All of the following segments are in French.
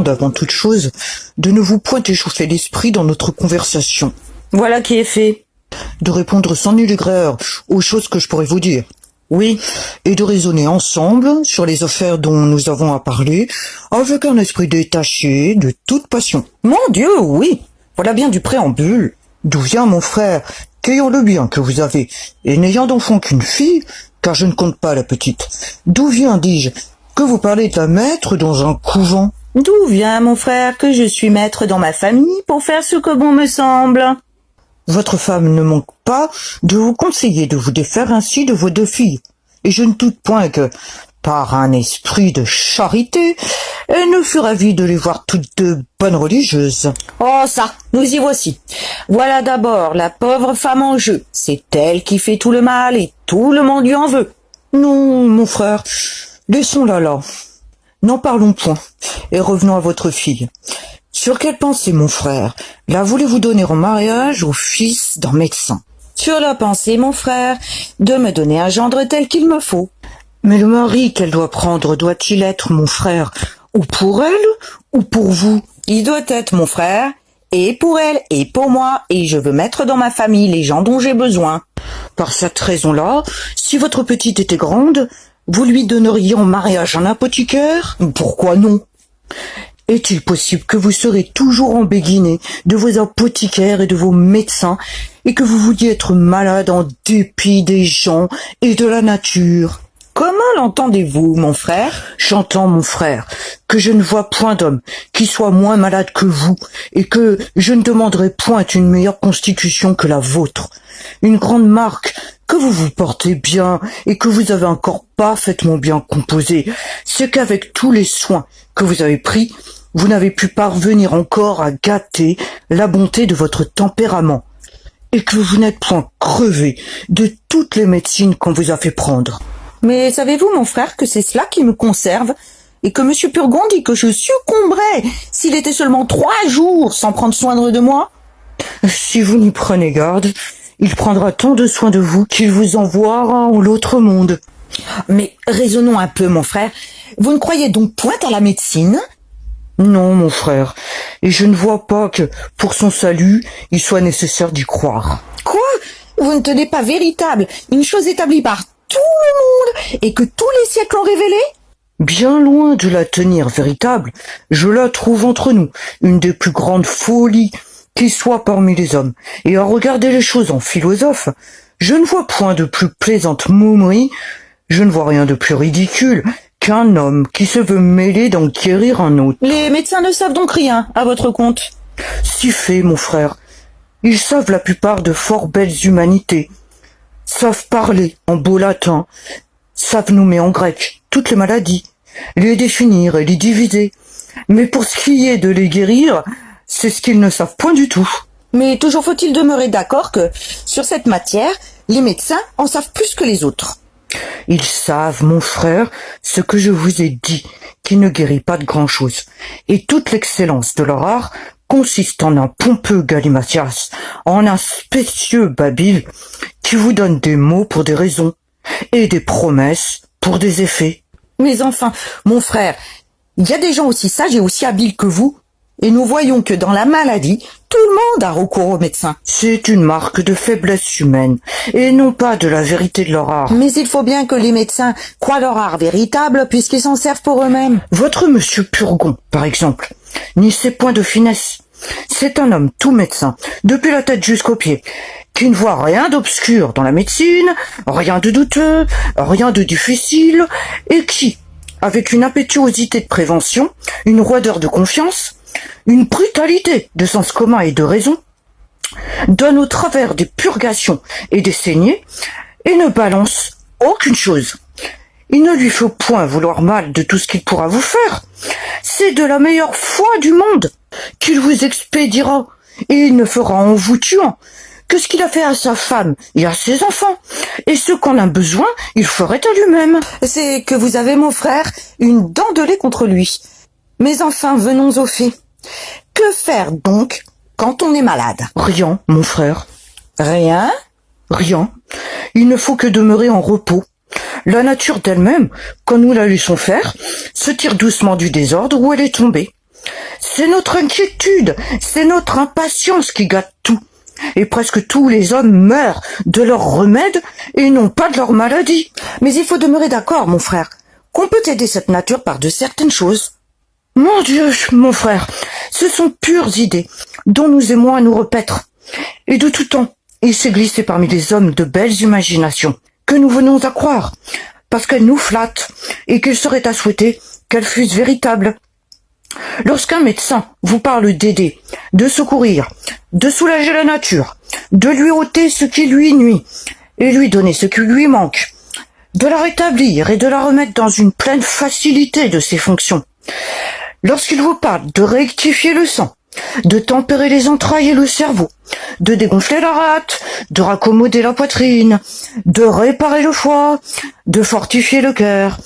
demande avant toute chose de ne vous point échauffer l'esprit dans notre conversation. Voilà qui est fait. De répondre sans nulle aigreur aux choses que je pourrais vous dire. Oui. Et de raisonner ensemble sur les affaires dont nous avons à parler, avec un esprit détaché de toute passion. Mon Dieu, oui. Voilà bien du préambule. D'où vient mon frère, qu'ayant le bien que vous avez, et n'ayant d'enfant qu'une fille, car je ne compte pas la petite, d'où vient, dis-je, que vous parlez de la mettre dans un couvent? D'où vient, mon frère, que je suis maître dans ma famille pour faire ce que bon me semble? Votre femme ne manque pas de vous conseiller de vous défaire ainsi de vos 2 filles, et je ne doute point que, par un esprit de charité, elle ne fut ravie de les voir toutes 2 bonnes religieuses. Oh ça, nous y voici. Voilà d'abord la pauvre femme en jeu. C'est elle qui fait tout le mal et tout le monde lui en veut. Non, mon frère, laissons-la là. N'en parlons point, et revenons à votre fille. Sur quelle pensée, mon frère, la voulez-vous donner en mariage au fils d'un médecin? Sur la pensée, mon frère, de me donner un gendre tel qu'il me faut. Mais le mari qu'elle doit prendre doit-il être, mon frère, ou pour elle, ou pour vous? Il doit être mon frère, et pour elle, et pour moi, et je veux mettre dans ma famille les gens dont j'ai besoin. Par cette raison-là, si votre petite était grande, vous lui donneriez en mariage un apothicaire? Pourquoi non? Est-il possible que vous serez toujours embéguiné de vos apothicaires et de vos médecins, et que vous vouliez être malade en dépit des gens et de la nature? Comment l'entendez-vous, mon frère? J'entends, mon frère, que je ne vois point d'homme qui soit moins malade que vous, et que je ne demanderai point une meilleure constitution que la vôtre. Une grande marque que vous vous portez bien, et que vous avez un corps parfaitement bien composé, c'est qu'avec tous les soins que vous avez pris, vous n'avez pu parvenir encore à gâter la bonté de votre tempérament, et que vous n'êtes point crevé de toutes les médecines qu'on vous a fait prendre. Mais savez-vous, mon frère, que c'est cela qui me conserve, et que Monsieur Purgon dit que je succomberais s'il était seulement 3 jours sans prendre soin de moi? Si vous n'y prenez garde, il prendra tant de soin de vous qu'il vous envoiera en l'autre monde. Mais raisonnons un peu, mon frère. Vous ne croyez donc point à la médecine? Non, mon frère, et je ne vois pas que, pour son salut, il soit nécessaire d'y croire. Quoi? Vous ne tenez pas véritable une chose établie par tout le monde et que tous les siècles ont révélé? Bien loin de la tenir véritable, je la trouve entre nous une des plus grandes folies qui soit parmi les hommes. Et à regarder les choses en philosophe, je ne vois point de plus plaisante momerie, je ne vois rien de plus ridicule qu'un homme qui se veut mêler d'en guérir un autre. Les médecins ne savent donc rien à votre compte? Si fait, mon frère. Ils savent la plupart de fort belles humanités, savent parler en beau latin, savent nommer en grec toutes les maladies, les définir et les diviser. Mais pour ce qui est de les guérir, c'est ce qu'ils ne savent point du tout. Mais toujours faut-il demeurer d'accord que, sur cette matière, les médecins en savent plus que les autres. Ils savent, mon frère, ce que je vous ai dit, qui ne guérit pas de grand-chose. Et toute l'excellence de leur art consiste en un pompeux galimatias, en un spécieux babil, qui vous donne des mots pour des raisons, et des promesses pour des effets. Mais enfin, mon frère, il y a des gens aussi sages et aussi habiles que vous, et nous voyons que dans la maladie, tout le monde a recours aux médecins. C'est une marque de faiblesse humaine, et non pas de la vérité de leur art. Mais il faut bien que les médecins croient leur art véritable, puisqu'ils s'en servent pour eux-mêmes. Votre monsieur Purgon, par exemple, n'y sait point de finesse. C'est un homme tout médecin, depuis la tête jusqu'aux pieds, qui ne voit rien d'obscur dans la médecine, rien de douteux, rien de difficile, et qui, avec une impétuosité de prévention, une roideur de confiance, une brutalité de sens commun et de raison, donne au travers des purgations et des saignées, et ne balance aucune chose. Il ne lui faut point vouloir mal de tout ce qu'il pourra vous faire. C'est de la meilleure foi du monde qu'il vous expédiera, et il ne fera en vous tuant que ce qu'il a fait à sa femme et à ses enfants, et ce qu'en a besoin, il ferait à lui-même. C'est que vous avez, mon frère, une dent de lait contre lui. Mais enfin, venons aux faits. Que faire donc quand on est malade? Rien, mon frère. Rien? Rien. Il ne faut que demeurer en repos. La nature d'elle-même, quand nous la laissons faire, se tire doucement du désordre où elle est tombée. C'est notre inquiétude, c'est notre impatience qui gâte tout. Et presque tous les hommes meurent de leur remède et non pas de leur maladie. Mais il faut demeurer d'accord, mon frère, qu'on peut aider cette nature par de certaines choses. Mon Dieu, mon frère, ce sont pures idées dont nous aimons à nous repaître. Et de tout temps, il s'est glissé parmi les hommes de belles imaginations que nous venons à croire, parce qu'elles nous flattent et qu'il serait à souhaiter qu'elles fussent véritables. Lorsqu'un médecin vous parle d'aider, de secourir, de soulager la nature, de lui ôter ce qui lui nuit et lui donner ce qui lui manque, de la rétablir et de la remettre dans une pleine facilité de ses fonctions, lorsqu'il vous parle de rectifier le sang, de tempérer les entrailles et le cerveau, de dégonfler la rate, de raccommoder la poitrine, de réparer le foie, de fortifier le cœur,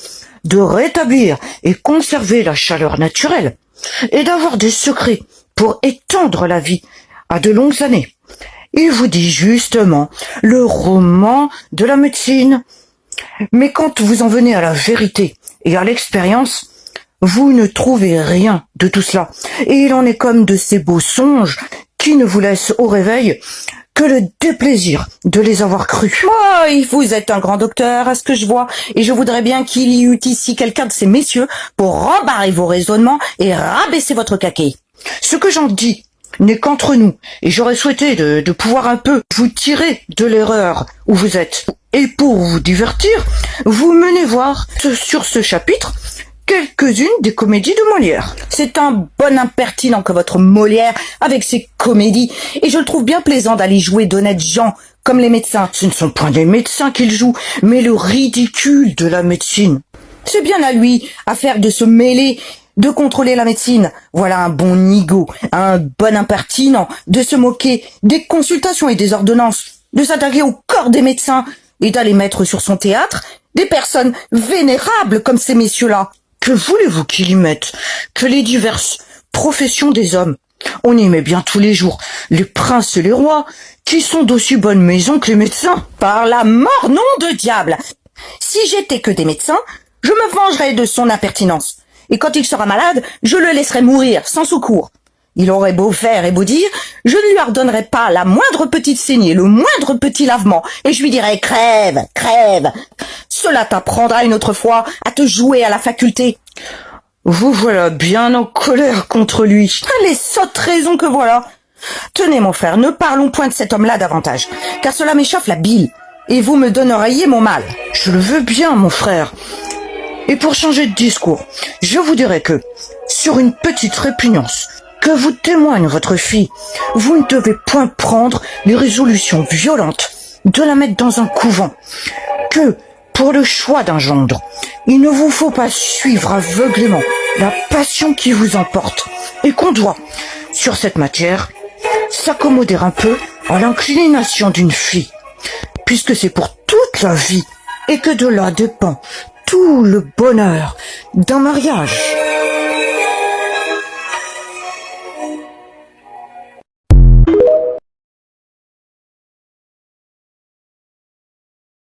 de rétablir et conserver la chaleur naturelle, et d'avoir des secrets pour étendre la vie à de longues années. Il vous dit justement le roman de la médecine. Mais quand vous en venez à la vérité et à l'expérience, vous ne trouvez rien de tout cela. Et il en est comme de ces beaux songes qui ne vous laissent au réveil que le déplaisir de les avoir crus. Oh, vous êtes un grand docteur, à ce que je vois, et je voudrais bien qu'il y eût ici quelqu'un de ces messieurs pour rembarrer vos raisonnements et rabaisser votre caquet. Ce que j'en dis n'est qu'entre nous, et j'aurais souhaité de pouvoir un peu vous tirer de l'erreur où vous êtes. Et pour vous divertir, vous menez voir sur ce chapitre quelques-unes des comédies de Molière. C'est un bon impertinent que votre Molière avec ses comédies, et je le trouve bien plaisant d'aller jouer d'honnêtes gens comme les médecins. Ce ne sont point des médecins qu'il joue, mais le ridicule de la médecine. C'est bien à lui à faire de se mêler, de contrôler la médecine. Voilà un bon nigaud, un bon impertinent, de se moquer des consultations et des ordonnances, de s'attaquer au corps des médecins et d'aller mettre sur son théâtre des personnes vénérables comme ces messieurs-là. Que voulez-vous qu'il y mette? Que les diverses professions des hommes. On y met bien tous les jours les princes et les rois, qui sont d'aussi bonne maison que les médecins. Par la mort, nom de diable! Si j'étais que des médecins, je me vengerais de son impertinence. Et quand il sera malade, je le laisserai mourir sans secours. Il aurait beau faire et beau dire, je ne lui ordonnerai pas la moindre petite saignée, le moindre petit lavement, et je lui dirai crève, crève. Cela t'apprendra une autre fois à te jouer à la faculté. Vous voilà bien en colère contre lui. Les sottes raisons que voilà. Tenez mon frère, ne parlons point de cet homme-là davantage, car cela m'échauffe la bile, et vous me donneriez mon mal. Je le veux bien, mon frère. Et pour changer de discours, je vous dirais que, sur une petite répugnance que vous témoigne votre fille, vous ne devez point prendre les résolutions violentes de la mettre dans un couvent, que, pour le choix d'un gendre, il ne vous faut pas suivre aveuglément la passion qui vous emporte, et qu'on doit, sur cette matière, s'accommoder un peu à l'inclination d'une fille, puisque c'est pour toute la vie, et que de là dépend tout le bonheur d'un mariage.